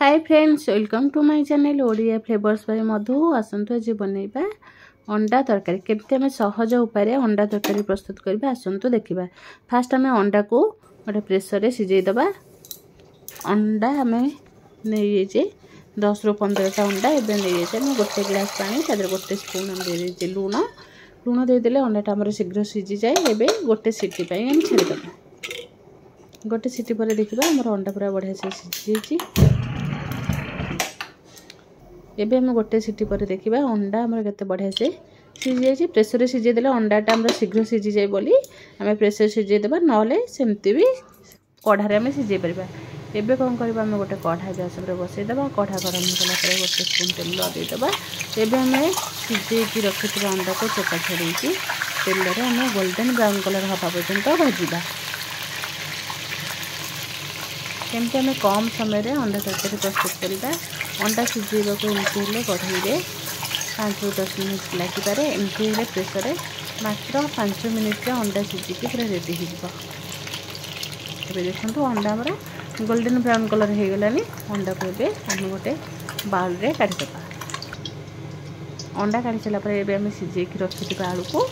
Hi friends, welcome to my channel Odia flavours by Madhu. आसंतु आज बनैबा अंडा तरकारी। केमती आम सहज उपाय अंडा तरकारी प्रस्तुत करबा आसंतु देखिबा। फास्ट आम अंडा को गोटे प्रेसर रे सिझाई दबा। अंडा आम नहीं 10 ରୁ 15टा अंडा एबे नहीं जाए गोटे गिलास पानी तादर गोटे स्पून आम दे लुण लुण देदेले अंडाटा आमर शीघ्र सिझी जाए। एबे गोटे सीटी पाई आम छाड़ीदबा। गोटे सीटी पर देखिबा आमर अंडा पूरा बढ़िया से सिझी। एबे हम गोटे सीटी पर देखिबा अंडा हमर केते बढ़िया से सिझी जाय। प्रेसर रे सिझे देले अंडाटा हमर शीघ्र सिझी जाय बोली हमें प्रेसर सिझे देबा, नले सेमती भी कढ़ा रे हमें सिझे परबा। एबे कोन करबा हम गोटे कढ़ा गैस पर बसै देबा। कढ़ा गरम होला पर गोटे स्पून तेल दे देबा। एबे हमें सिझे की रखितबा अंडा को चोपा छड़ी की तेल रे हमें गोल्डन ब्राउन कलर हवा पर्यंत भाजीबा। केमती हमें कम समय रे अंडा तरकारी प्रस्तुत करबा। अंडा सिझेबा को एमती हेले कढ़ाई रे 5 ରୁ 10 मिनट लागि पारे। एमती हेले प्रेसर रे मात्र 5 मिनट रे अंडा सिझी की पूरा रेडी हो जिवो। एबे देखंतु अंडा हमरा गोल्डन ब्राउन कलर हे गलानी। अंडा को एबे हम गोटे बाउल रे काढी देबा। अंडा काढी चला पर एबे हम सिझे की रखितबा आलू को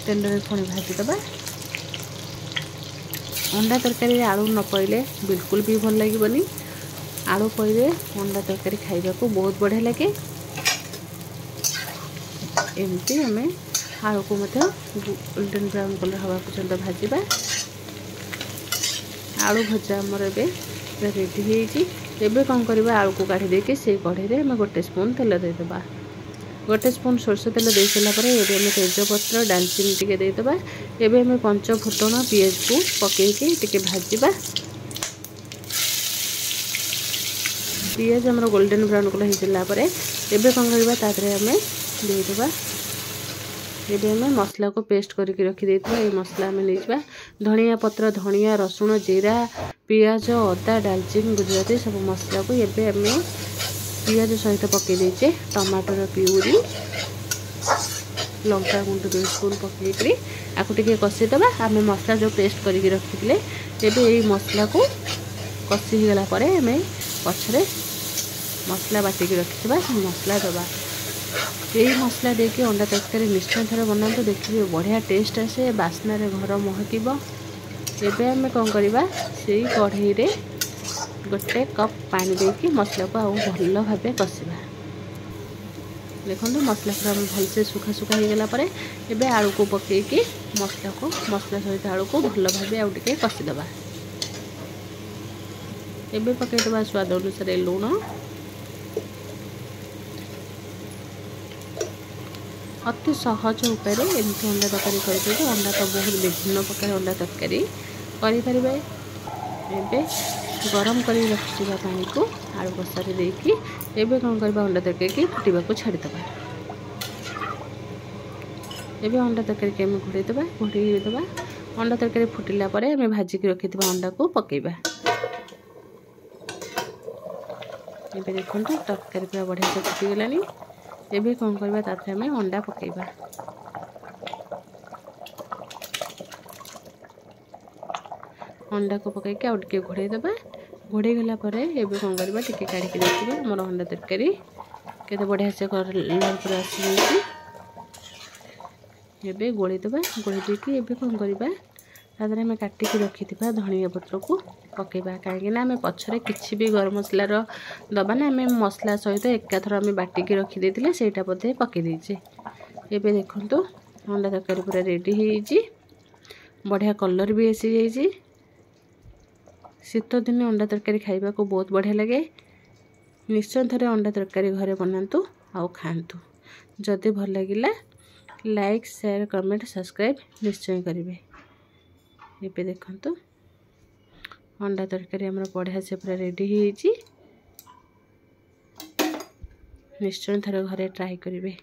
तेल रे पुणी भाजी देबा। अंडा तरकारी आलू न पइले बिल्कुल भी भल लागिबनी। आलू पइले अंडा तरकारी खाइबा को बहुत बढ़िया लगे। एमती हमें आलू को मध्य गोल्डन ब्राउन कलर हवा पर्यंत भाजीबा। आलू भजा हमर एबे रेडी हेजी। एबे कोन करबा आलू को काढी देके से कढ़ाई रे हम गोटे स्पून तेल दे देबा। गोटे स्पून सरसों तेल दे सारा पर एबे हम तेजपत्र दालचीनी टिके दे देबा। एबे हम पंच फुटण पियाज को पकेइके टिके भाजीबा। पियाज हमर गोल्डन ब्राउन कलर हो चला पर एबे कोन करबा तादरे हमें दे देबा। एबे हम मसला को पेस्ट करके रखी देथबा। ए मसला हमें लेजबा धनिया पत्र, धनिया, रसुण, जीरा, पियाज, अदा, दालचीनी, गुजराती सब मसला को एबे हमें पियाज सहित पकई देचे। टमाटर प्यूरी, लंका गुंड 2 स्पून पकईकरी आपको टिके कषी देबा। आम मसला जो पेस्ट करके रखिले एबे यही मसला को कषी हो गला परे हमें पछरे मसला बाटिकी रखिबा मसला देबा। यही मसला देके अंडा तरकारी निश्चय थरे बनातो, देखिए बढ़िया टेस्ट आसे, बास्ना रे घर महकिबो। एबे हमें कोन करबा सेही कढ़ाई रे गोटे कप पानी देके मसला को आउ भल भाबे कषिबा। देखो मसला पूरा भल से सुखा सुखा हो गला परे एबे आलू को पकेइके मसला सहित आलू को भल भाबे आउ टिके कषि देबा। एबे पकई देबा स्वाद अनुसार लूण। अति सहज उपाय एमती अंडा तरकारी कर। अंडा तो बहुत विभिन्न प्रकार अंडा तरकारी करें। एबे गरम कर रखा पानी को आलू कषारे देकी एबे कौन करबा अंडा तरकारी फुटवा को छाड़ीदबा। एबे अंडा तरकारी के हम घोड़े देबा। अंडा तरकारी फुटिला परे हमें भाजिक रखिथिबा अंडा को पकेइबा। एबे देखंतु तरकारी पूरा बढ़िया से फुटी गलानी। एबे कौन करबा ताथे हमें अंडा पकेइबा। अंडा को पकईके आउ टिके घोड़े देबा। घोड़े गला परे एबे कौन करबा टिके काढ़ी के देखिबा हमर अंडा तरकारी केते बढ़िया से कलर पूरा आसी। एबे गोली देबा। गोली देके एबे कौन करबा तादरे हमें काटी के रखिथिबा धनिया पत्र को पकेइबा। काहे ना हमें पछरे किछि भी गरम मसला रो दबा ना, हमें मसला सहित एकाथर हमें बाटी के रखी देथिले सेटा पथे पके देइछे। एबे देखंतु अंडा तरकारी पूरा रेडी हेइजी। बढ़िया कलर भी आसी जाइजी। शीत दिन अंडा तरकारी खाइबा को बहुत बढ़िया लगे। निश्चय थरे अंडा तरकारी घरे बनातु आउ खातु। जदि भल लागिला लाइक, शेयर, कमेंट, सब्सक्राइब निश्चय करेंगे। ये देखंतु अंडा तरकारी हमरा बढ़िया से पूरा रेडी हेइजी। निश्चय थरे घरे ट्राई करेंगे।